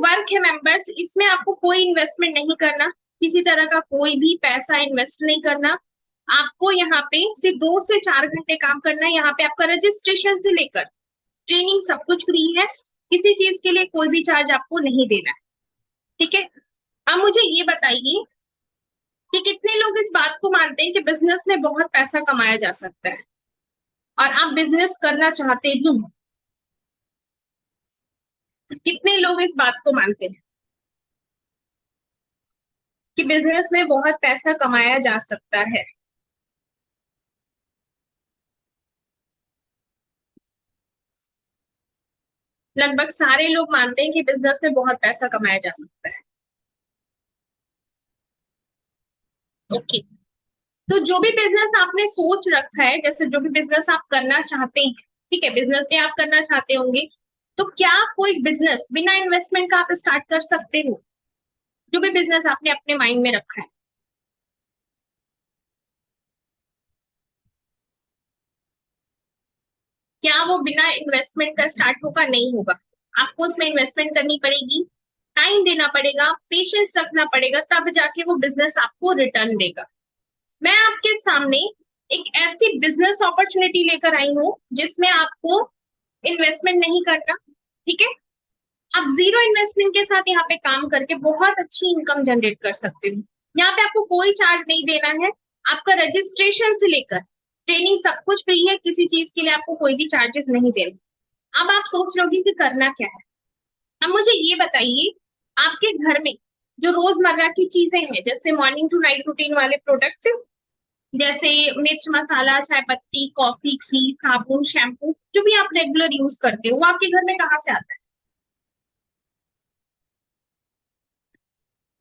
Work है members, इसमें आपको कोई इन्वेस्टमेंट नहीं करना, किसी तरह का कोई भी पैसा इन्वेस्ट नहीं करना। आपको यहाँ पे सिर्फ 2 से 4 घंटे काम करना है। यहाँ पे आपका रजिस्ट्रेशन से लेकर ट्रेनिंग सब कुछ फ्री है, किसी चीज के लिए कोई भी चार्ज आपको नहीं देना है। ठीक है, अब मुझे ये बताइए कि कितने लोग इस बात को मानते हैं कि बिजनेस में बहुत पैसा कमाया जा सकता है और आप बिजनेस करना चाहते भी हैं? कितने लोग इस बात को मानते हैं कि बिजनेस में बहुत पैसा कमाया जा सकता है? लगभग सारे लोग मानते हैं कि बिजनेस में बहुत पैसा कमाया जा सकता है। ओके, तो जो भी बिजनेस आपने सोच रखा है, जैसे जो भी बिजनेस आप करना चाहते हैं, ठीक है, बिजनेस में आप करना चाहते होंगे, तो क्या कोई बिजनेस बिना इन्वेस्टमेंट का आप स्टार्ट कर सकते हो? जो भी बिजनेस आपने अपने माइंड में रखा है, क्या वो बिना इन्वेस्टमेंट का स्टार्ट होगा? नहीं होगा। आपको उसमें इन्वेस्टमेंट करनी पड़ेगी, टाइम देना पड़ेगा, पेशेंस रखना पड़ेगा, तब जाके वो बिजनेस आपको रिटर्न देगा। मैं आपके सामने एक ऐसी बिजनेस अपॉर्चुनिटी लेकर आई हूँ जिसमें आपको इन्वेस्टमेंट नहीं करना, ठीक है, आप जीरो इन्वेस्टमेंट के साथ यहाँ पे काम करके बहुत अच्छी इनकम जनरेट कर सकते हो। यहाँ पे आपको कोई चार्ज नहीं देना है, आपका रजिस्ट्रेशन से लेकर ट्रेनिंग सब कुछ फ्री है, किसी चीज के लिए आपको कोई भी चार्जेस नहीं देने। अब आप सोच लोगे कि करना क्या है। अब मुझे ये बताइए, आपके घर में जो रोजमर्रा की चीजें हैं, जैसे मॉर्निंग टू नाइट रूटीन वाले प्रोडक्ट, जैसे मिर्च मसाला, चाय पत्ती, कॉफी, घी, साबुन, शैम्पू, जो भी आप रेगुलर यूज करते हो, वो आपके घर में कहाँ से आता है?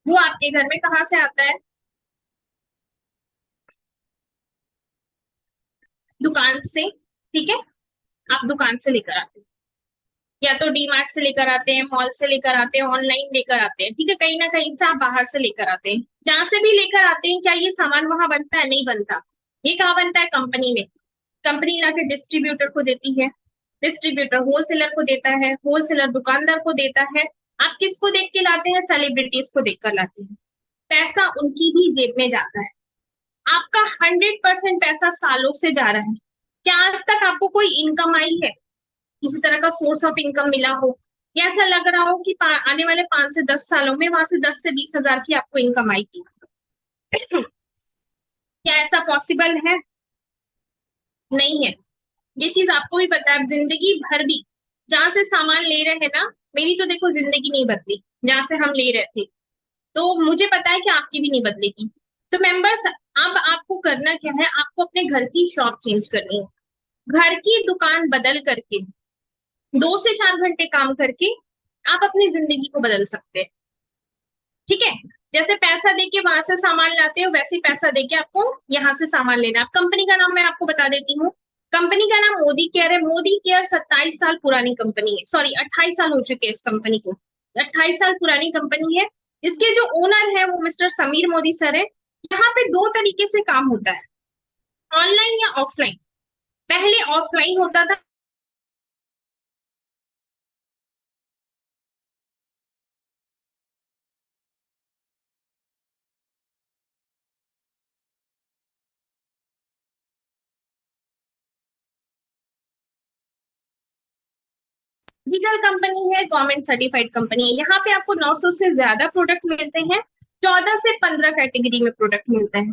वो आपके घर में कहाँ से आता है? दुकान से, ठीक है, आप दुकान से लेकर आते हैं, या तो डी मार्ट से लेकर आते हैं, मॉल से लेकर आते हैं, ऑनलाइन लेकर आते हैं, ठीक है, कहीं ना कहीं से आप बाहर से लेकर आते हैं। जहां से भी लेकर आते हैं, क्या ये सामान वहां बनता है? नहीं बनता। ये कहाँ बनता है? कंपनी में। कंपनी लाके डिस्ट्रीब्यूटर को देती है, डिस्ट्रीब्यूटर होलसेलर को देता है, होलसेलर दुकानदार को देता है। आप किसको देख के लाते हैं? सेलिब्रिटीज को देखकर लाते हैं। पैसा उनकी भी जेब में जाता है। आपका 100% पैसा सालों से जा रहा है। क्या आज तक आपको कोई इनकम आई है, किसी तरह का सोर्स ऑफ इनकम मिला हो, या ऐसा लग रहा हो कि आने वाले 5 से 10 सालों में वहां से 10 से 20 हजार की आपको इनकम आएगी? क्या ऐसा पॉसिबल है? नहीं है। ये चीज आपको भी पता है। जिंदगी भर भी जहां से सामान ले रहे हैं ना, मेरी तो देखो जिंदगी नहीं बदली जहां से हम ले रहे थे, तो मुझे पता है कि आपकी भी नहीं बदलेगी। तो मेंबर्स, अब आपको करना क्या है, आपको अपने घर की शॉप चेंज करनी है। घर की दुकान बदल करके 2 से 4 घंटे काम करके आप अपनी जिंदगी को बदल सकते हैं। ठीक है, जैसे पैसा देके वहां से सामान लाते हो, वैसे ही पैसा देके आपको यहाँ से सामान लेना है। कंपनी का नाम मैं आपको बता देती हूँ। कंपनी का नाम मोदी केयर है। मोदी केयर 27 साल पुरानी कंपनी है, सॉरी 28 साल हो चुके हैं इस कंपनी को। 28 साल पुरानी कंपनी है। इसके जो ओनर है वो मिस्टर समीर मोदी सर है। यहाँ पे 2 तरीके से काम होता है, ऑनलाइन या ऑफलाइन। पहले ऑफलाइन होता था। लीगल कंपनी है, गवर्नमेंट सर्टिफाइड कंपनी है। यहाँ पे आपको 900 से ज्यादा प्रोडक्ट मिलते हैं, 14 से 15 कैटेगरी में प्रोडक्ट मिलते हैं।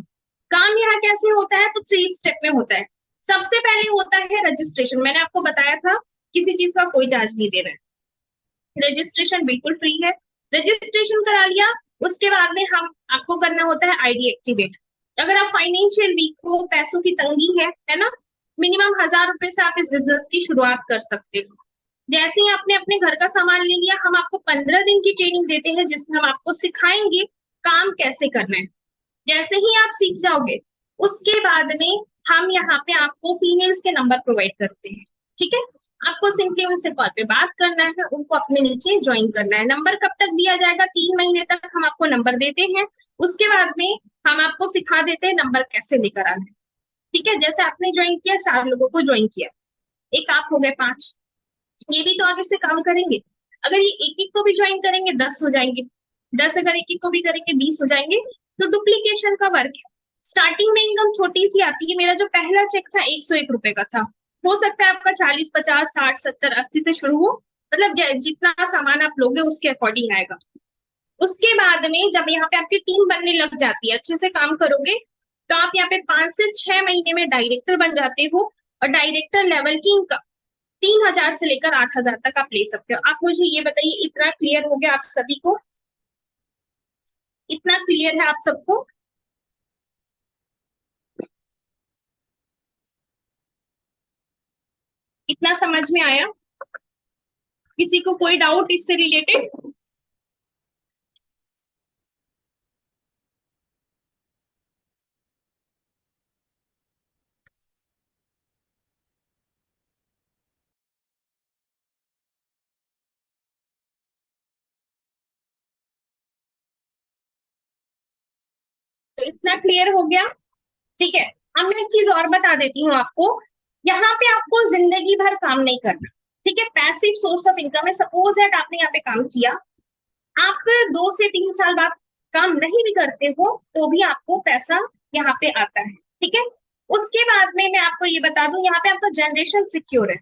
काम यहाँ कैसे होता है? तो 3 स्टेप में होता है। सबसे पहले होता है रजिस्ट्रेशन। मैंने आपको बताया था किसी चीज का कोई चार्ज नहीं दे रहे हैं, रजिस्ट्रेशन बिल्कुल फ्री है। रजिस्ट्रेशन करा लिया, उसके बाद में हम आपको करना होता है आईडी एक्टिवेट। अगर आप फाइनेंशियल वीक हो, पैसों की तंगी है ना, मिनिमम 1000 रुपए से आप इस बिजनेस की शुरुआत कर सकते हो। जैसे ही आपने अपने घर का सामान ले लिया, हम आपको 15 दिन की ट्रेनिंग देते हैं जिसमें हम आपको सिखाएंगे काम कैसे करना है। जैसे ही आप सीख जाओगे, उसके बाद में हम यहाँ पे आपको फीमेल्स के नंबर प्रोवाइड करते हैं। ठीक है, आपको सिंपली उनसे कॉल पे बात करना है, उनको अपने नीचे ज्वाइन करना है। नंबर कब तक दिया जाएगा? 3 महीने तक हम आपको नंबर देते हैं। उसके बाद में हम आपको सिखा देते हैं नंबर कैसे लेकर आना है। ठीक है, जैसे आपने ज्वाइन किया, 4 लोगों को ज्वाइन किया, एक आप हो गए 5, ये भी तो आगे से काम करेंगे। अगर ये एक एक को भी ज्वाइन करेंगे 10 हो जाएंगे, 10 अगर एक एक को भी करेंगे 20 हो जाएंगे। तो डुप्लीकेशन का वर्क है। स्टार्टिंग में इनकम छोटी सी आती है। मेरा जो पहला चेक था 101 रुपए का था, हो सकता है आपका 40, 50, 60, 70, 80 से शुरू हो, मतलब जितना सामान आप लोगे उसके अकॉर्डिंग आएगा। उसके बाद में जब यहाँ पे आपकी टीम बनने लग जाती है, अच्छे से काम करोगे, तो आप यहाँ पे 5 से 6 महीने में डायरेक्टर बन जाते हो। और डायरेक्टर लेवल की इनकम 3,000 से लेकर 8,000 तक आप ले सकते हो। आप मुझे ये बताइए, इतना क्लियर हो गया आप सभी को? इतना क्लियर है आप सबको? इतना समझ में आया? किसी को कोई डाउट इससे रिलेटेड? तो इतना क्लियर हो गया? ठीक है। अब मैं एक चीज और बता देती हूँ आपको। यहाँ पे आपको जिंदगी भर काम नहीं करना, ठीक है? पैसिव सोर्स ऑफ इनकम है। सपोज दैट आपने यहाँ पे काम किया, आप 2 से 3 साल बाद काम नहीं भी करते हो तो भी आपको पैसा यहाँ पे आता है, ठीक है? उसके बाद में मैं आपको ये बता दूं, यहाँ पे आपका जनरेशन सिक्योर है।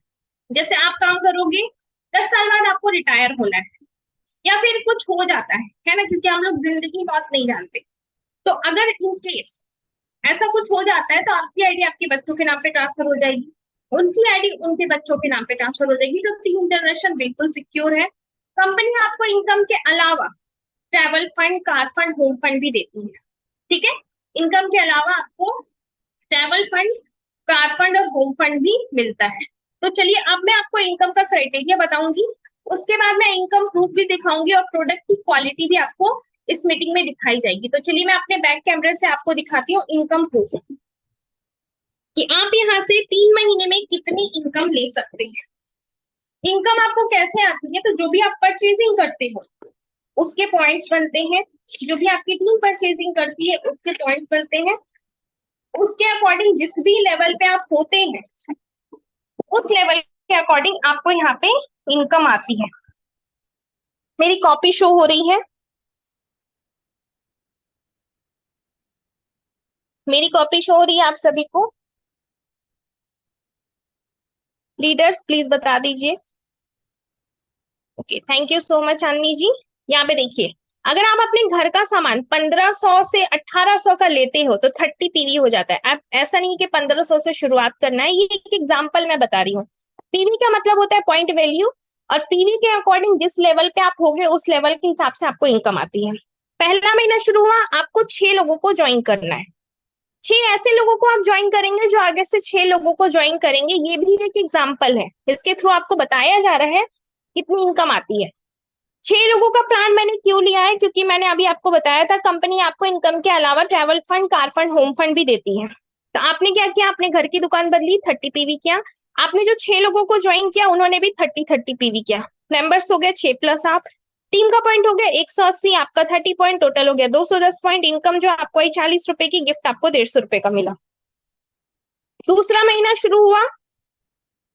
जैसे आप काम करोगे, 10 साल बाद आपको रिटायर होना है या फिर कुछ हो जाता है ना, क्योंकि हम लोग जिंदगी बहुत नहीं जानते। तो अगर इन केस ऐसा कुछ हो जाता है तो आपकी आईडी आपके बच्चों के नाम पे ट्रांसफर हो जाएगी, उनकी आईडी उनके बच्चों के नाम पे ट्रांसफर हो जाएगी। तो 3 जनरेशन बिल्कुल सिक्योर है। कंपनी आपको इनकम के अलावा travel fund, car fund, home fund भी देती है, ठीक है? इनकम के अलावा आपको ट्रैवल फंड, कार फंड और होम फंड भी मिलता है। तो चलिए अब मैं आपको इनकम का क्राइटेरिया बताऊंगी, उसके बाद मैं इनकम प्रूफ भी दिखाऊंगी और प्रोडक्ट की क्वालिटी भी आपको इस मीटिंग में दिखाई जाएगी। तो चलिए मैं अपने बैक कैमरे से आपको दिखाती हूँ इनकम प्रूफ, कि आप यहाँ से 3 महीने में कितनी इनकम ले सकते हैं। इनकम आपको कैसे आती है? तो जो भी आप परचेजिंग करते हो उसके पॉइंट्स बनते हैं, जो भी आपकी टीम परचेजिंग करती है उसके पॉइंट्स बनते हैं। उसके अकॉर्डिंग जिस भी लेवल पे आप होते हैं उस लेवल के अकॉर्डिंग आपको यहाँ पे इनकम आती है। मेरी कॉपी शो हो रही है? मेरी कॉपी शो हो रही है आप सभी को? लीडर्स प्लीज बता दीजिए। Okay, thank you so much Chandni ji. यहाँ पे देखिए, अगर आप अपने घर का सामान 1500 से 1800 का लेते हो तो 30 पीवी हो जाता है। आप ऐसा नहीं कि 1500 से शुरुआत करना है, ये एक एग्जाम्पल मैं बता रही हूँ। पीवी का मतलब होता है पॉइंट वैल्यू, और पीवी के अकॉर्डिंग जिस लेवल पे आप होगे उस लेवल के हिसाब से आपको इनकम आती है। पहला महीना शुरू हुआ, आपको 6 लोगों को ज्वाइन करना है। 6 ऐसे लोगों को आप ज्वाइन करेंगे जो आगे से 6 लोगों को ज्वाइन करेंगे। ये भी एक एग्जाम्पल है, इसके थ्रू आपको बताया जा रहा है कितनी इनकम आती है। 6 लोगों का प्लान मैंने क्यों लिया है? क्योंकि मैंने अभी आपको बताया था कंपनी आपको इनकम के अलावा travel fund, car fund, home fund भी देती है। तो आपने क्या किया? आपने घर की दुकान बदली, 30 पीवी किया। आपने जो 6 लोगों को ज्वाइन किया उन्होंने भी 30 पीवी किया। मेंबर्स हो गए 6 प्लस आप। टीम का पॉइंट हो गया 180, आपका 30 पॉइंट, टोटल हो गया 210 पॉइंट। इनकम जो आपको आई 40 रुपए की, गिफ्ट आपको 150 रुपए का मिला। दूसरा महीना शुरू हुआ,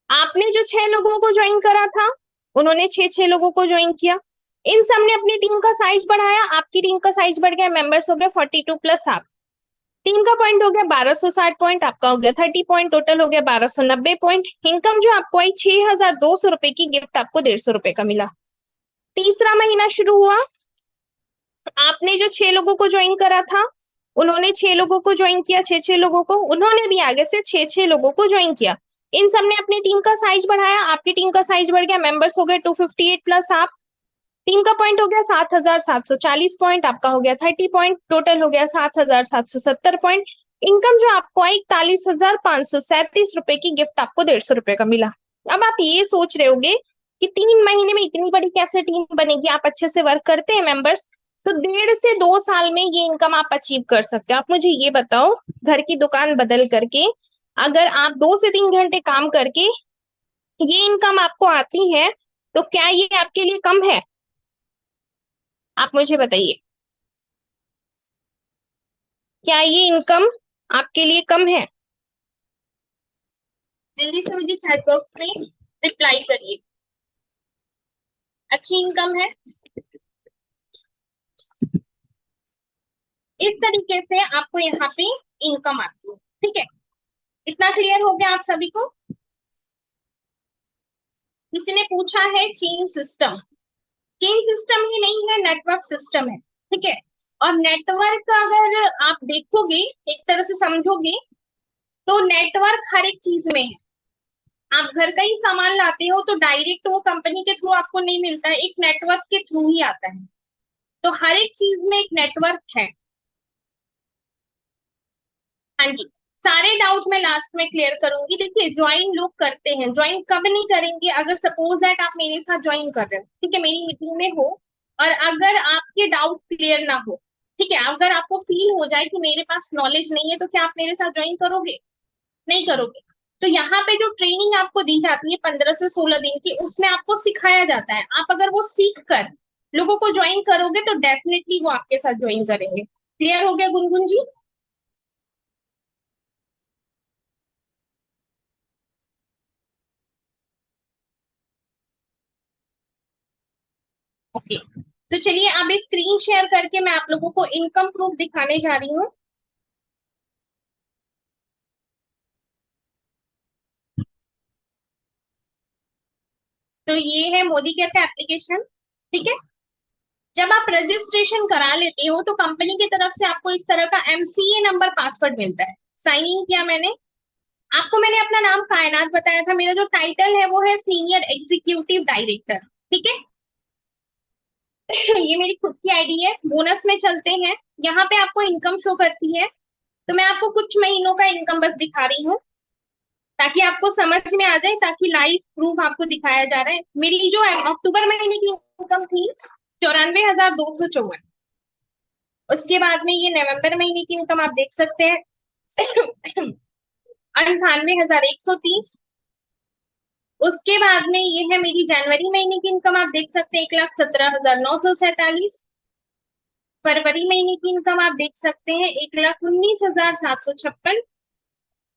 आपने जो 6 लोगों को ज्वाइन करा था उन्होंने 6 लोगों को ज्वाइन किया। इन सब ने अपनी टीम का साइज बढ़ाया, आपकी टीम का साइज बढ़ गया, मेंबर्स हो गए 42 प्लस आप। टीम का पॉइंट हो गया 1260 पॉइंट, आपका हो गया 30 पॉइंट, टोटल हो गया 1290 पॉइंट। इनकम जो आपको आई 6200 रुपए की, गिफ्ट आपको 150 रुपए का मिला। तीसरा महीना शुरू हुआ, आपने जो 6 लोगों को ज्वाइन करा था उन्होंने 6 लोगों को ज्वाइन किया, 6 लोगों को, उन्होंने भी आगे से 6 लोगों को ज्वाइन किया। इन सब ने अपनी टीम का साइज बढ़ाया, आपकी टीम का साइज बढ़ गया, मेंबर्स हो गए 258 प्लस आप। टीम का पॉइंट हो गया 7740 पॉइंट, आपका हो गया 30 पॉइंट, टोटल हो गया 7770 पॉइंट। इनकम जो आपको आई 41,537 रुपए की, गिफ्ट आपको 150 रुपए का मिला। अब आप ये सोच रहे होगे कि 3 महीने में इतनी बड़ी कैसे टीम बनेगी? आप अच्छे से वर्क करते हैं मेंबर्स, तो 1.5 से 2 साल में ये इनकम आप अचीव कर सकते हो। आप मुझे ये बताओ, घर की दुकान बदल करके अगर आप 2 से 3 घंटे काम करके ये इनकम आपको आती है, तो क्या ये आपके लिए कम है? आप मुझे बताइए, क्या ये इनकम आपके लिए कम है? जल्दी से मुझे चैट बॉक्स में रिप्लाई करिए। अच्छी इनकम है। इस तरीके से आपको यहाँ पे इनकम आती है। ठीक है, इतना क्लियर हो गया आप सभी को? किसी ने पूछा है चेन सिस्टम। चेन सिस्टम ही नहीं है, नेटवर्क सिस्टम है। ठीक है, और नेटवर्क अगर आप देखोगे, एक तरह से समझोगे, तो नेटवर्क हर एक चीज में है। आप घर का ही सामान लाते हो तो डायरेक्ट वो कंपनी के थ्रू आपको नहीं मिलता है, एक नेटवर्क के थ्रू ही आता है। तो हर एक चीज में एक नेटवर्क है। हाँ जी, सारे डाउट मैं लास्ट में क्लियर करूंगी। देखिए, ज्वाइन लोग करते हैं, ज्वाइन कब नहीं करेंगे? अगर सपोज दैट आप मेरे साथ ज्वाइन कर रहे हो, ठीक है, मेरी मीटिंग में हो, और अगर आपके डाउट क्लियर ना हो, ठीक है, अगर आपको फील हो जाए कि मेरे पास नॉलेज नहीं है, तो क्या आप मेरे साथ ज्वाइन करोगे? नहीं करोगे। तो यहाँ पे जो ट्रेनिंग आपको दी जाती है 15 से 16 दिन की, उसमें आपको सिखाया जाता है। आप अगर वो सीख कर लोगों को ज्वाइन करोगे तो डेफिनेटली वो आपके साथ ज्वाइन करेंगे। क्लियर हो गया गुनगुन जी? ओके, तो चलिए अब स्क्रीन शेयर करके मैं आप लोगों को इनकम प्रूफ दिखाने जा रही हूँ। तो ये है मोदी केयर का एप्लीकेशन। ठीक है, जब आप रजिस्ट्रेशन करा लेते हो तो कंपनी की तरफ से आपको इस तरह का एमसीए नंबर पासवर्ड मिलता है। साइन इन किया मैंने, आपको मैंने अपना नाम कायनात बताया था, मेरा जो टाइटल है वो है सीनियर एग्जीक्यूटिव डायरेक्टर। ठीक है, ये मेरी खुद की आईडी है। बोनस में चलते हैं, यहाँ पे आपको इनकम शो करती है। तो मैं आपको कुछ महीनों का इनकम बस दिखा रही हूँ ताकि आपको समझ में आ जाए, ताकि लाइव प्रूफ आपको दिखाया जा रहा है। मेरी जो अक्टूबर महीने की इनकम थी 94,254। उसके बाद में ये नवंबर महीने की इनकम आप देख सकते हैं 98,130। उसके बाद में ये है मेरी जनवरी महीने की इनकम, आप देख सकते हैं 1,17,947। फरवरी महीने की इनकम आप देख सकते हैं 1,19,756।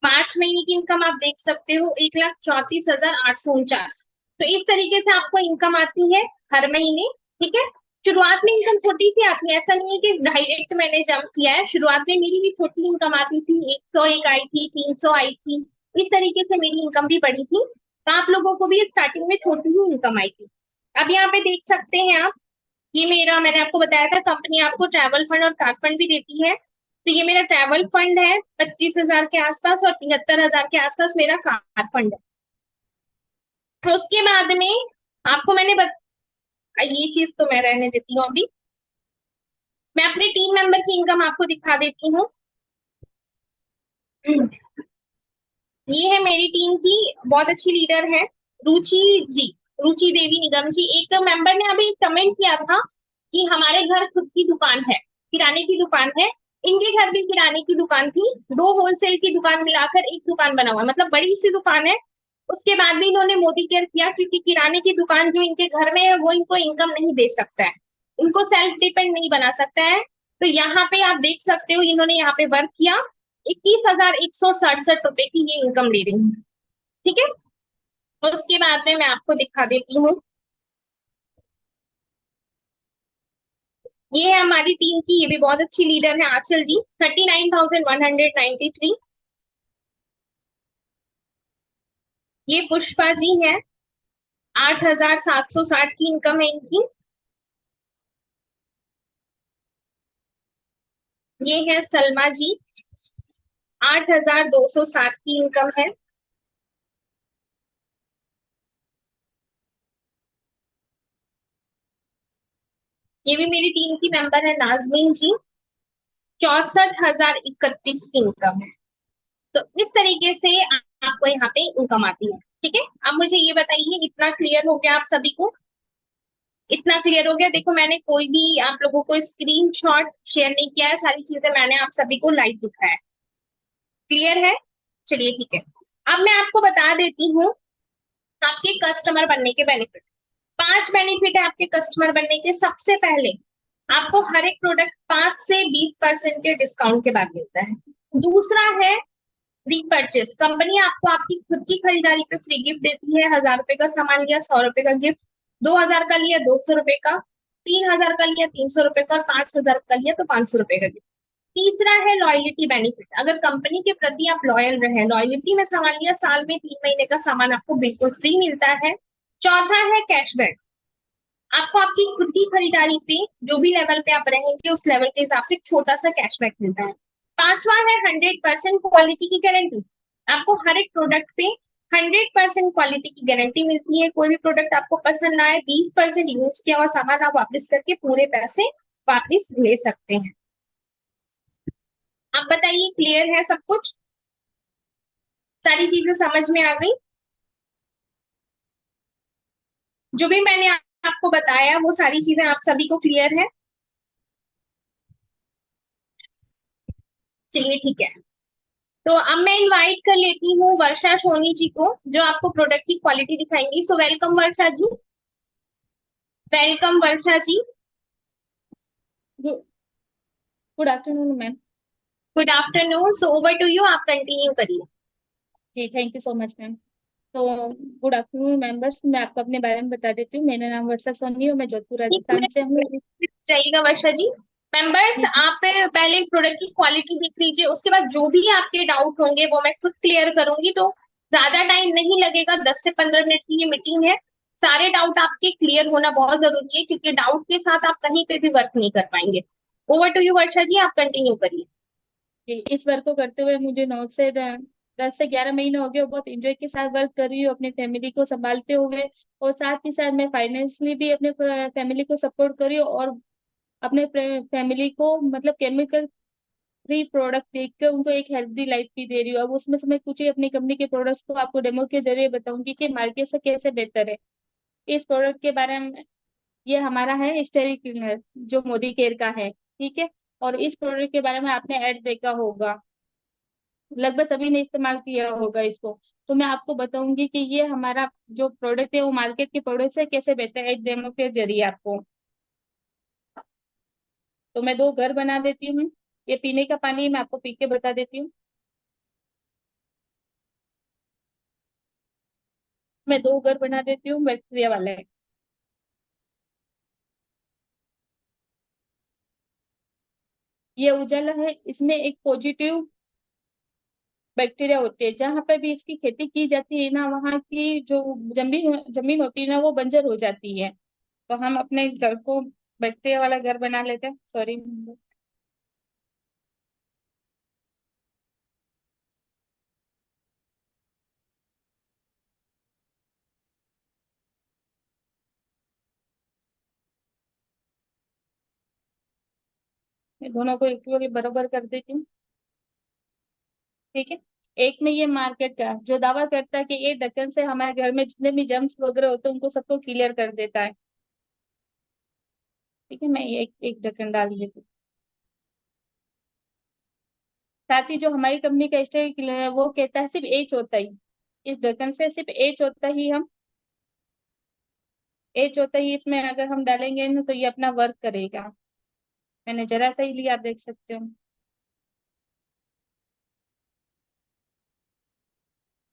मार्च महीने की इनकम आप देख सकते हो 1,34,849। तो इस तरीके से आपको इनकम आती है हर महीने। ठीक है, शुरुआत में इनकम छोटी सी आती है, ऐसा नहीं है कि डायरेक्ट मैंने जंप किया है। शुरुआत में मेरी भी छोटी इनकम आती थी, 101 आई थी, 300 आई थी। इस तरीके से मेरी इनकम भी बढ़ी थी। तो आप लोगों को भी स्टार्टिंग में छोटी ही इनकम आई थी। अब यहाँ पे देख सकते हैं आप, ये मेरा, मैंने आपको बताया था कंपनी आपको ट्रैवल फंड और कार फंड भी देती है। तो ये मेरा ट्रैवल फंड है 25,000 के आसपास, और 73,000 के आसपास मेरा कार फंड है। तो उसके बाद में आपको मैंने ये चीज तो मैं रहने देती हूँ अभी। मैं अपने टीम मेंबर की इनकम आपको दिखा देती हूँ। ये है मेरी टीम की बहुत अच्छी लीडर है, रुचि जी, रुचि देवी निगम जी। एक मेंबर ने अभी कमेंट किया था कि हमारे घर खुद की दुकान है, किराने की दुकान है। इनके घर भी किराने की दुकान थी, दो होलसेल की दुकान मिलाकर एक दुकान बना हुआ है, मतलब बड़ी सी दुकान है। उसके बाद भी इन्होंने मोदी केयर किया, क्योंकि किराने की दुकान जो इनके घर में है वो इनको इनकम नहीं दे सकता है, इनको सेल्फ डिपेंड नहीं बना सकता है। तो यहाँ पे आप देख सकते हो, इन्होंने यहाँ पे वर्क किया, 21,167 रुपए की ये इनकम ले रही हूँ। ठीक है, और उसके बाद में मैं आपको दिखा देती हूँ, ये है हमारी टीम की, ये भी बहुत अच्छी लीडर है, आंचल जी, 39,193। ये पुष्पा जी है, 8,760 की इनकम है इनकी। ये है सलमा जी, 8,260 की इनकम है। ये भी मेरी टीम की मेंबर है नाजमीन जी, 64,031 की इनकम है। तो इस तरीके से आपको यहाँ पे इनकम आती है। ठीक है, अब मुझे ये बताइए, इतना क्लियर हो गया आप सभी को? इतना क्लियर हो गया? देखो, मैंने कोई भी आप लोगों को स्क्रीनशॉट शेयर नहीं किया है, सारी चीजें मैंने आप सभी को लाइव दिखाया है। क्लियर है? चलिए ठीक है, अब मैं आपको बता देती हूँ आपके कस्टमर बनने के बेनिफिट। 5 बेनिफिट है आपके कस्टमर बनने के। सबसे पहले आपको हर एक प्रोडक्ट 5 से 20% के डिस्काउंट के बाद मिलता है। दूसरा है रीपरचेस, कंपनी आपको आपकी खुद की खरीदारी पे फ्री गिफ्ट देती है। 1,000 रुपए का सामान लिया, 100 रुपए का गिफ्ट। 2,000 का लिया 200 रुपए का, 3,000 का लिया 300 रुपए का, और 5,000 का लिया तो 500 रुपए का दिया। तीसरा है लॉयलिटी बेनिफिट, अगर कंपनी के प्रति आप लॉयल रहे, लॉयलिटी में सामान लिया, साल में 3 महीने का सामान आपको बिल्कुल फ्री मिलता है। चौथा है कैशबैक, आपको आपकी खुद की खरीदारी पे जो भी लेवल पे आप रहेंगे उस लेवल के हिसाब से एक छोटा सा कैशबैक मिलता है। पांचवा है 100% क्वालिटी की गारंटी, आपको हर एक प्रोडक्ट पे 100% क्वालिटी की गारंटी मिलती है। कोई भी प्रोडक्ट आपको पसंद ना आए, 20% यूज किया हुआ सामान आप वापस करके पूरे पैसे वापस ले सकते हैं। आप बताइए, क्लियर है सब कुछ? सारी चीजें समझ में आ गई? जो भी मैंने आपको बताया वो सारी चीजें आप सभी को क्लियर है? चलिए ठीक है। तो अब मैं इनवाइट कर लेती हूँ वर्षा सोनी जी को, जो आपको प्रोडक्ट की क्वालिटी दिखाएंगी। So welcome Varsha ji. Welcome Varsha ji. Good good afternoon ma'am. Good afternoon. So over to you, आप कंटिन्यू करिए। जी thank you so much ma'am. तो गुड आफ्टरनून मेंबर्स, मैं आपको अपने बारे में बता देती हूँ। मेरा नाम वर्षा सोनी है और मैं जोधपुर एक राजस्थान से हूँ। मिनट चाहिएगा वर्षा जी। मेंबर्स, जी जी। आप पहले प्रोडक्ट की क्वालिटी देख लीजिए, उसके बाद जो भी आपके डाउट होंगे वो मैं खुद क्लियर करूंगी। तो ज्यादा टाइम नहीं लगेगा, 10 से 15 मिनट की ये मीटिंग है। सारे डाउट आपके क्लियर होना बहुत जरूरी है, क्योंकि डाउट के साथ आप कहीं पे भी वर्क नहीं कर पाएंगे। ओवर टू यू वर्षा जी, आप कंटिन्यू करिए। जी, इस वर्क को करते हुए मुझे 10 से 11 महीने हो गए और बहुत इंजॉय के साथ वर्क कर रही हूँ अपनी फैमिली को संभालते हुए। और साथ ही साथ मैं फाइनेंशियली भी अपने फैमिली को सपोर्ट कर रही हूँ और अपने फैमिली को मतलब केमिकल फ्री प्रोडक्ट देकर उनको एक हेल्दी लाइफ भी दे रही हूँ। अब उसमें से मैं कुछ ही अपनी कंपनी के प्रोडक्ट्स को आपको डेमो के जरिए बताऊंगी कि मार्केट से कैसे बेहतर है। इस प्रोडक्ट के बारे में, ये हमारा है स्टेरिक क्लीनर जो मोदी केयर का है, ठीक है। और इस प्रोडक्ट के बारे में आपने ऐड देखा होगा, लगभग सभी ने इस्तेमाल किया होगा इसको। तो मैं आपको बताऊंगी कि ये हमारा जो प्रोडक्ट है वो मार्केट के प्रोडक्ट से कैसे बेहतर है, एक डेमो के जरिए आपको। तो मैं दो घर बना देती हूँ। ये पीने का पानी मैं आपको पी के बता देती हूँ। मैं दो घर बना देती हूँ बैक्टीरिया वाले। ये उजाला है, इसमें एक पॉजिटिव बैक्टीरिया होते हैं। जहां पर भी इसकी खेती की जाती है ना, वहाँ की जो जमीन जमीन होती है ना वो बंजर हो जाती है। तो हम अपने घर को बैक्टीरिया वाला घर बना लेते हैं, सॉरी। मैं दोनों को इक्वली बराबर कर देती हूँ, ठीक है। एक में ये मार्केट का जो दावा करता है कि ये ढक्कन से हमारे घर में जितने भी जम्स वगैरह होते हैं उनको सबको क्लियर कर देता है, ठीक है। मैं एक एक ढक्कन डाल देती हूँ। साथ ही जो हमारी कंपनी का स्टर क्लीनर है वो कहता है सिर्फ एच होता ही, इस ढक्कन से सिर्फ एच होता ही हम एच होता ही इसमें अगर हम डालेंगे ना तो ये अपना वर्क करेगा। मैंने जरा सा ही लिया, आप देख सकते हो।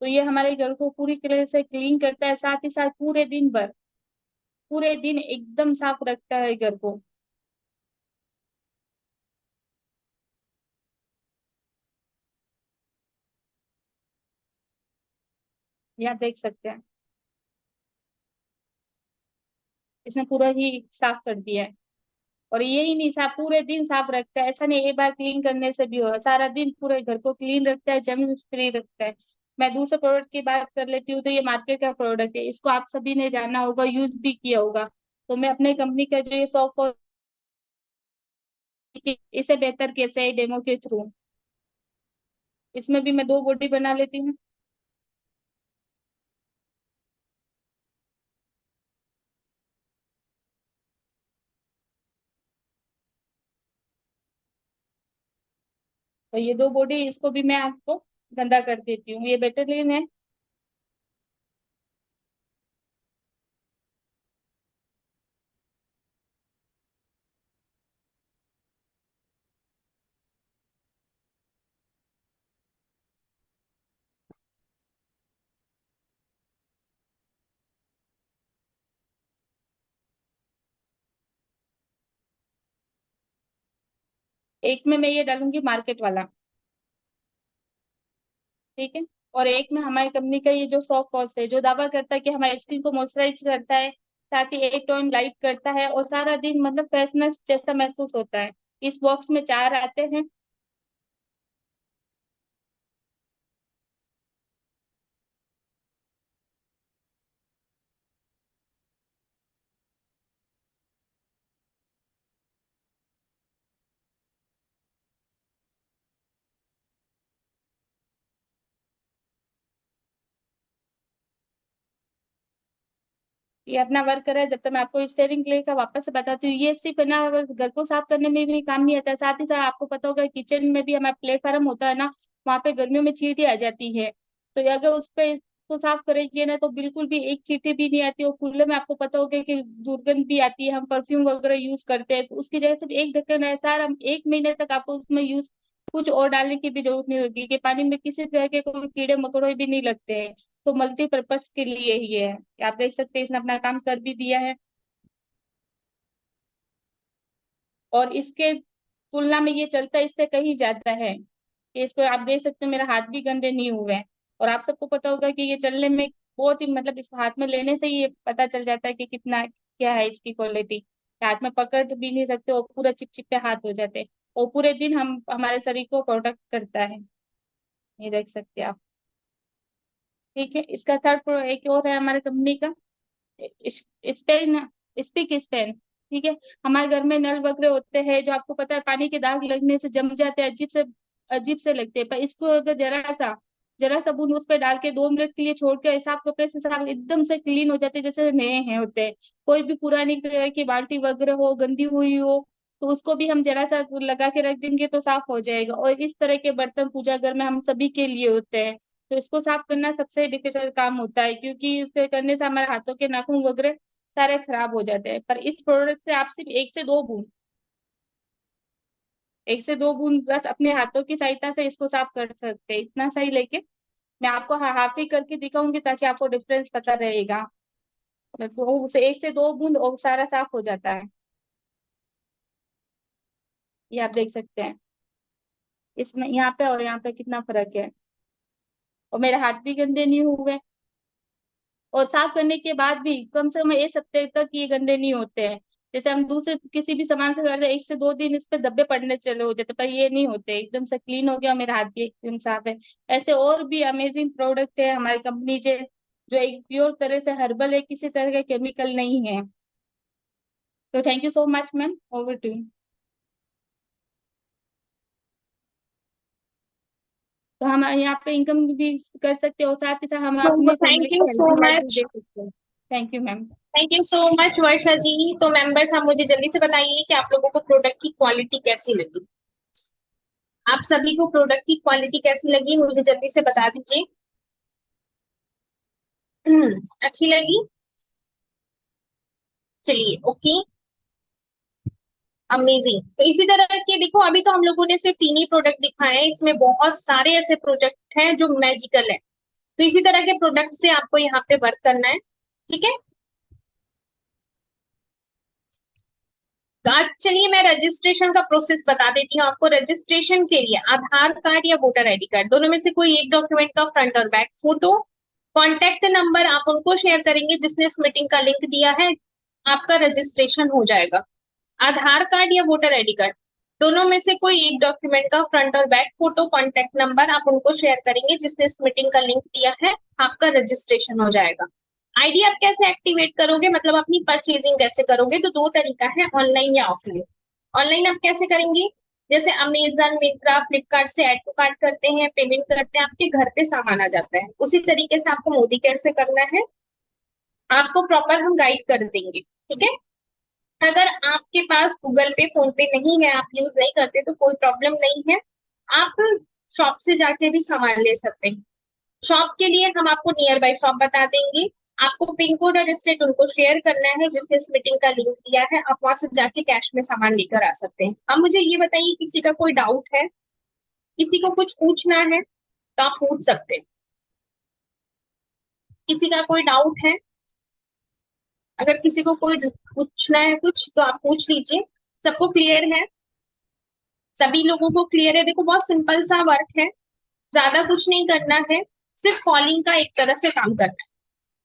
तो ये हमारे घर को पूरी तरह से क्लीन करता है, साथ ही साथ पूरे दिन भर, पूरे दिन एकदम साफ रखता है घर को। ये आप देख सकते हैं, इसने पूरा ही साफ कर दिया है। और यही नहीं, साफ पूरे दिन साफ रखता है, ऐसा नहीं एक बार क्लीन करने से भी हो, सारा दिन पूरे घर को क्लीन रखता है, जर्म फ्री रखता है। मैं दूसरे प्रोडक्ट की बात कर लेती हूँ, तो ये मार्केट का प्रोडक्ट है, इसको आप सभी ने जाना होगा, यूज भी किया होगा। तो मैं अपने कंपनी का जो ये सॉफ्ट, इसे बेहतर कैसे है डेमो के थ्रू, इसमें भी मैं दो बॉडी बना लेती हूँ। तो ये दो बॉडी इसको भी मैं आपको गंदा कर देती हूँ, ये बेटर लेन है। एक में मैं ये डालूंगी मार्केट वाला, ठीक है। और एक में हमारी कंपनी का ये जो सॉफ्ट पॉज है, जो दावा करता है कि हमारी स्किन को मॉइस्चराइज करता है, साथ ही एक टोन लाइट करता है और सारा दिन मतलब फ्रेशनेस जैसा महसूस होता है। इस बॉक्स में 4 आते हैं। ये अपना वर्क कर रहा है। जब तक मैं आपको स्टेयरिंग क्ले का वापस से बताती हूँ, ये सिर्फ है ना बस घर को साफ करने में भी काम नहीं आता है, साथ ही साथ आपको पता होगा किचन में भी हमारा प्लेटफॉर्म होता है ना, वहाँ पे गर्मियों में चींटी आ जाती है। तो ये अगर उस पे इसको साफ करेंगे ना तो बिल्कुल भी एक चींटी भी नहीं आती। और कूलर में आपको पता होगा कि दुर्गंध भी आती है, हम परफ्यूम वगैरह यूज करते हैं, तो उसकी जगह सिर्फ एक ढक्कन है सारा, हम 1 महीने तक आपको उसमें यूज कुछ और डालने की भी जरूरत नहीं होगी, कि पानी में किसी तरह के कोई कीड़े मकोड़े भी नहीं लगते हैं। तो मल्टीपर्पज के लिए ही है। आप देख सकते हैं इसने अपना काम कर भी दिया है। और इसके तुलना में ये चलता इससे कहीं ज्यादा है, कि इसको आप देख सकते हैं मेरा हाथ भी गंदे नहीं हुए हैं। और आप सबको पता होगा कि ये चलने में बहुत ही मतलब इसको हाथ में लेने से ही ये पता चल जाता है कि कितना क्या है इसकी क्वालिटी। हाथ में पकड़ तो भी नहीं सकते और पूरा चिपचिपे हाथ हो जाते हैं। और पूरे दिन हम हमारे शरीर को प्रोटेक्ट करता है। ये देख सकते हैं आप। ठीक है, इसका थर्ड एक और है हमारे कंपनी का स्पेन, स्पिक स्पेन। ठीक है, हमारे घर में नल वगैरह होते हैं जो आपको पता है पानी के दाग लगने से जम जाते हैं, अजीब से लगते हैं। पर इसको अगर जरा सा बूंद उस पर डाल के 2 मिनट के लिए छोड़ के साफ कपड़े से साफ एकदम से क्लीन हो जाते हैं, जैसे नए हैं होते हैं। कोई भी पुरानी कलर की बाल्टी वगैरह हो गंदी हुई हो तो उसको भी हम जरा सा लगा के रख देंगे तो साफ हो जाएगा। और इस तरह के बर्तन पूजा घर में हम सभी के लिए होते हैं। तो इसको साफ करना सबसे डिफिकल्ट काम होता है, क्योंकि इसे करने से हमारे हाथों के नाखून वगैरह सारे खराब हो जाते हैं। पर इस प्रोडक्ट से आप सिर्फ 1 से 2 बूंद बस अपने हाथों की सहायता से इसको साफ कर सकते हैं। इतना सही लेके मैं आपको हाथ ही करके दिखाऊंगी ताकि आपको डिफरेंस पता रहेगा। तो उसे 1 से 2 बूंद और सारा साफ हो जाता है। ये आप देख सकते हैं इसमें यहाँ पे और यहाँ पे कितना फर्क है। और मेरे हाथ भी गंदे नहीं हुए। और साफ करने के बाद भी कम से कम 1 हफ्ते तक ये गंदे नहीं होते हैं। जैसे हम दूसरे किसी भी सामान से करते हैं 1 से 2 दिन इस पे धब्बे पड़ने चले हो जाते, पर ये नहीं होते, एकदम से क्लीन हो गया, मेरा हाथ भी एकदम साफ है। ऐसे और भी अमेजिंग प्रोडक्ट है हमारी कंपनी से, जो एक प्योर तरह से हर्बल है, किसी तरह का केमिकल नहीं है। तो thank you so much ma'am, over to you. तो हम यहाँ पे इनकम भी कर सकते हैं और साथ ही साथ हम अपने थैंक फैमिली यू को सो हेल्थी लाइफ भी मच। दे सकते हैं। Thank you ma'am. Thank you so much Varsha ji. तो मेंबर्स आप मुझे जल्दी से बताइए कि आप लोगों को प्रोडक्ट की क्वालिटी कैसी लगी। आप सभी को प्रोडक्ट की क्वालिटी कैसी लगी मुझे जल्दी से बता दीजिए। अच्छी लगी। चलिए ओके, अमेजिंग। तो इसी तरह के देखो, अभी तो हम लोगों ने सिर्फ 3 ही प्रोडक्ट दिखाए हैं, इसमें बहुत सारे ऐसे प्रोडक्ट हैं जो मैजिकल है। तो इसी तरह के प्रोडक्ट से आपको यहाँ पे वर्क करना है, ठीक है। तो आज चलिए मैं रजिस्ट्रेशन का प्रोसेस बता देती हूँ आपको। रजिस्ट्रेशन के लिए आधार कार्ड या वोटर आईडी कार्ड दोनों में से कोई एक डॉक्यूमेंट का फ्रंट और बैक फोटो, कॉन्टेक्ट नंबर आप उनको शेयर करेंगे जिसने इस मीटिंग का लिंक दिया है, आपका रजिस्ट्रेशन हो जाएगा। आधार कार्ड या वोटर आईडी कार्ड दोनों में से कोई एक डॉक्यूमेंट का फ्रंट और बैक फोटो, कॉन्टेक्ट नंबर आप उनको शेयर करेंगे जिसने इस मीटिंग का लिंक दिया है, आपका रजिस्ट्रेशन हो जाएगा। आईडी आप कैसे एक्टिवेट करोगे, मतलब अपनी परचेजिंग कैसे करोगे, तो 2 तरीका है, ऑनलाइन या ऑफलाइन। ऑनलाइन आप कैसे करेंगे, जैसे अमेजन, मिंत्रा, फ्लिपकार्ट से ऐड टू कार्ट करते हैं, पेमेंट करते हैं, आपके घर पे सामान आ जाता है। उसी तरीके से आपको मोदी केयर से करना है, आपको प्रॉपर हम गाइड कर देंगे, ठीक है। अगर आपके पास गूगल पे, फोन पे नहीं है, आप यूज नहीं करते, तो कोई प्रॉब्लम नहीं है, आप शॉप से जाके भी सामान ले सकते हैं। शॉप के लिए हम आपको नियर बाय शॉप बता देंगे। आपको पिन कोड और स्टेट उनको शेयर करना है जिसने इस मीटिंग का लिंक दिया है, आप वहां से जाके कैश में सामान लेकर आ सकते हैं। अब मुझे ये बताइए, किसी का कोई डाउट है, किसी को कुछ पूछना है तो आप पूछ सकते हैं। किसी का कोई डाउट है, अगर किसी को कोई पूछना है कुछ तो आप पूछ लीजिए। सबको क्लियर है। सभी लोगों को क्लियर है? देखो बहुत सिंपल सा वर्क है, ज्यादा कुछ नहीं करना है, सिर्फ कॉलिंग का एक तरह से काम करना है।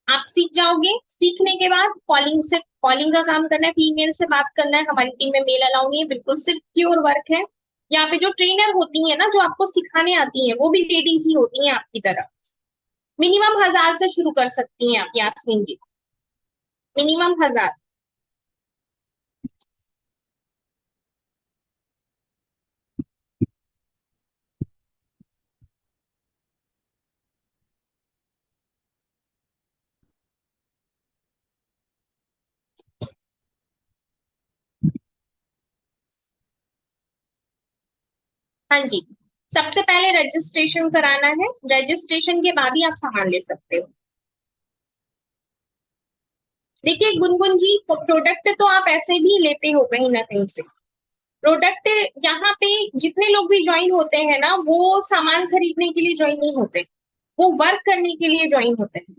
आप सीख जाओगे, सीखने के बाद कॉलिंग का काम करना है, फीमेल से बात करना है। हमारी टीम में मेल अलाउ नहीं है, बिल्कुल सिर्फ प्योर वर्क है। यहाँ पे जो ट्रेनर होती है ना, जो आपको सिखाने आती है, वो भी लेडीज ही होती हैं आपकी तरह। मिनिमम 1000 से शुरू कर सकती हैं आप यास्मीन जी, मिनिमम 1000। हाँ जी, सबसे पहले रजिस्ट्रेशन कराना है, रजिस्ट्रेशन के बाद ही आप सामान ले सकते हो। देखिए गुनगुन जी, प्रोडक्ट तो आप ऐसे भी लेते हो कहीं ना कहीं से। प्रोडक्ट, यहाँ पे जितने लोग भी ज्वाइन होते हैं ना, वो सामान खरीदने के लिए ज्वाइन नहीं होते, वो वर्क करने के लिए ज्वाइन होते हैं।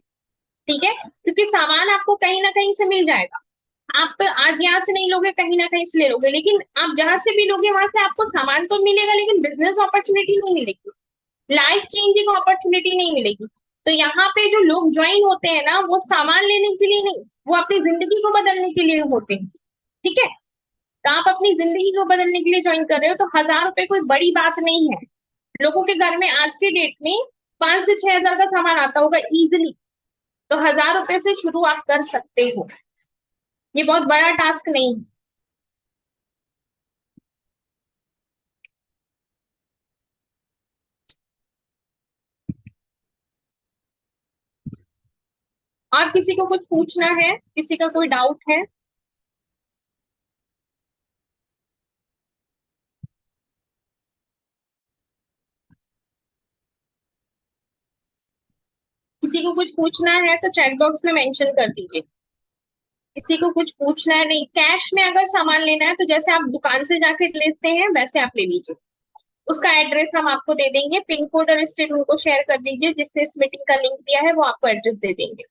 ठीक है, क्योंकि सामान आपको कहीं ना कहीं से मिल जाएगा। आप आज यहाँ से नहीं लोगे, कहीं ना कहीं से ले लोगे, लेकिन आप जहां से भी लोगे वहां से आपको सामान तो मिलेगा, लेकिन बिजनेस अपॉर्चुनिटी नहीं मिलेगी, लाइफ चेंजिंग अपॉर्चुनिटी नहीं मिलेगी। तो यहाँ पे जो लोग ज्वाइन होते हैं ना, वो सामान लेने के लिए नहीं, वो अपनी जिंदगी को बदलने के लिए होते हैं। ठीक है, तो आप अपनी जिंदगी को बदलने के लिए ज्वाइन कर रहे हो, तो 1000 रुपए कोई बड़ी बात नहीं है। लोगों के घर में आज के डेट में 5 से 6 हजार का सामान आता होगा इजिली, तो 1000 रुपए से शुरू आप कर सकते हो, ये बहुत बड़ा टास्क नहीं है। और किसी को कुछ पूछना है, किसी का कोई डाउट है? किसी को कुछ पूछना है तो चैट बॉक्स में मेंशन कर दीजिए। किसी को कुछ पूछना है? नहीं, कैश में अगर सामान लेना है तो जैसे आप दुकान से जाके लेते हैं वैसे आप ले लीजिए। उसका एड्रेस हम आपको दे देंगे, पिन कोड और स्टेट उनको शेयर कर दीजिए, जिसने इस मीटिंग का लिंक दिया है वो आपको एड्रेस दे देंगे।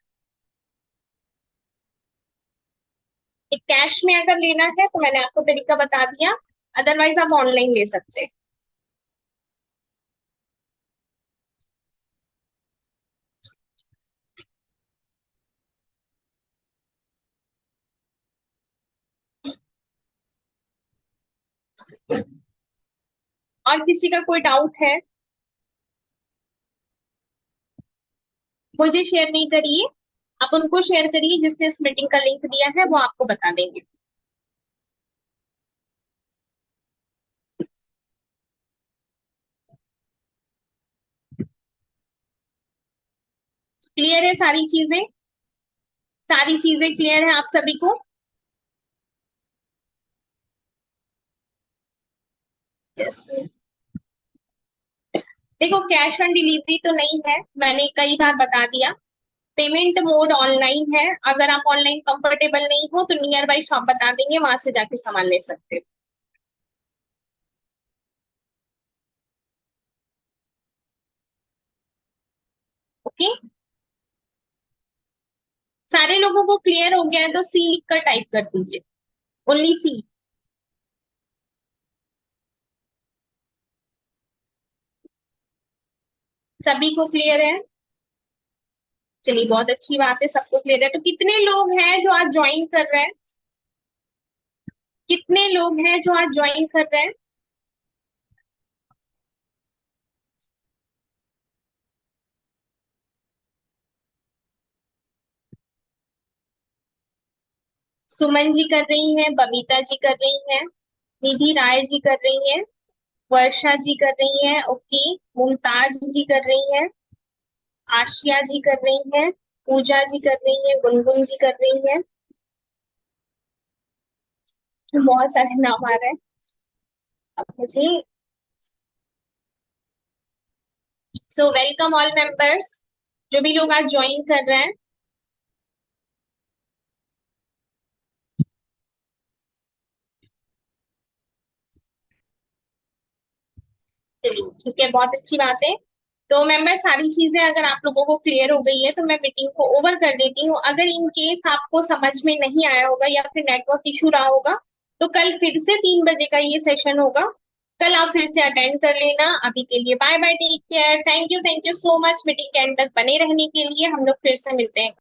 एक कैश में अगर लेना है तो मैंने आपको तरीका बता दिया, अदरवाइज आप ऑनलाइन ले सकते हैं। और किसी का कोई डाउट है? मुझे शेयर नहीं करिए, आप उनको शेयर करिए, जिसने इस मीटिंग का लिंक दिया है वो आपको बता देंगे। क्लियर है सारी चीजें? सारी चीजें क्लियर है आप सभी को? यस। देखो कैश ऑन डिलीवरी तो नहीं है, मैंने कई बार बता दिया। पेमेंट मोड ऑनलाइन है, अगर आप ऑनलाइन कंफर्टेबल नहीं हो तो नियर बाई शॉप बता देंगे, वहां से जाके सामान ले सकते हो। ओके, सारे लोगों को क्लियर हो गया है तो सी लिख कर टाइप कर दीजिए, ओनली सी। सभी को क्लियर है? चलिए बहुत अच्छी बात है, सबको क्लियर है। तो कितने लोग हैं जो आज ज्वाइन कर रहे हैं? कितने लोग हैं जो आज ज्वाइन कर रहे हैं? सुमन जी कर रही हैं, बबीता जी कर रही हैं, निधि राय जी कर रही हैं, वर्षा जी कर रही हैं, ओके, मुमताज जी कर रही हैं, आशिया जी कर रही हैं, पूजा जी कर रही हैं, गुनगुन जी कर रही हैं। बहुत सारे नाम आ रहे हैं अब मुझे। सो वेलकम ऑल मेंबर्स, जो भी लोग आज ज्वाइन कर रहे हैं। चलिए ठीक है, बहुत अच्छी बात है। तो मेंबर सारी चीजें अगर आप लोगों को क्लियर हो गई है तो मैं मीटिंग को ओवर कर देती हूँ। अगर इन केस आपको समझ में नहीं आया होगा या फिर नेटवर्क इशू रहा होगा, तो कल फिर से 3 बजे का ये सेशन होगा, कल आप फिर से अटेंड कर लेना। अभी के लिए bye bye, take care, thank you so much meeting के एंड तक बने रहने के लिए। हम लोग फिर से मिलते हैं।